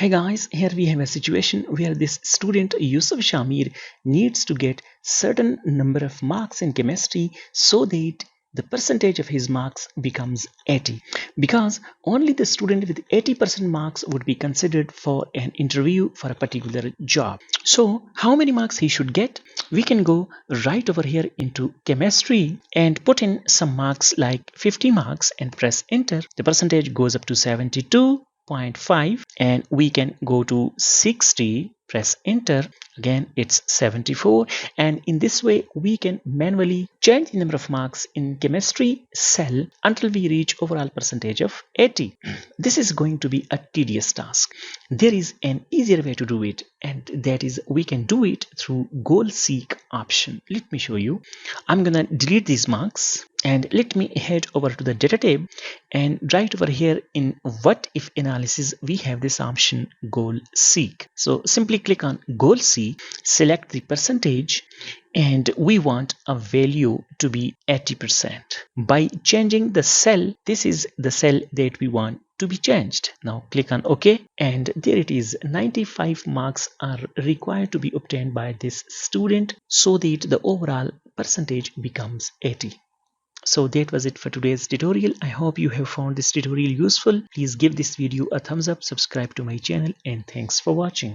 Hey guys, here we have a situation where this student Yusuf Shamir needs to get certain number of marks in chemistry so that the percentage of his marks becomes 80, because only the student with 80% marks would be considered for an interview for a particular job. So how many marks he should get? We can go right over here into chemistry and put in some marks like 50 marks and press enter. The percentage goes up to 72.5 and we can go to 60, press enter, again it's 74, and in this way we can manually change the number of marks in chemistry cell until we reach overall percentage of 80. This is going to be a tedious task. There is an easier way to do it, and that is we can do it through goal seek option. Let me show you. I'm gonna delete these marks and let me head over to the data tab, and right over here in what if analysis we have this option goal seek. So simply click on goal seek, select the percentage, and we want a value to be 80%. By changing the cell, this is the cell that we want to be changed. Now click on OK, and there it is. 95 marks are required to be obtained by this student so that the overall percentage becomes 80. So that was it for today's tutorial. I hope you have found this tutorial useful. Please give this video a thumbs up, subscribe to my channel, and thanks for watching.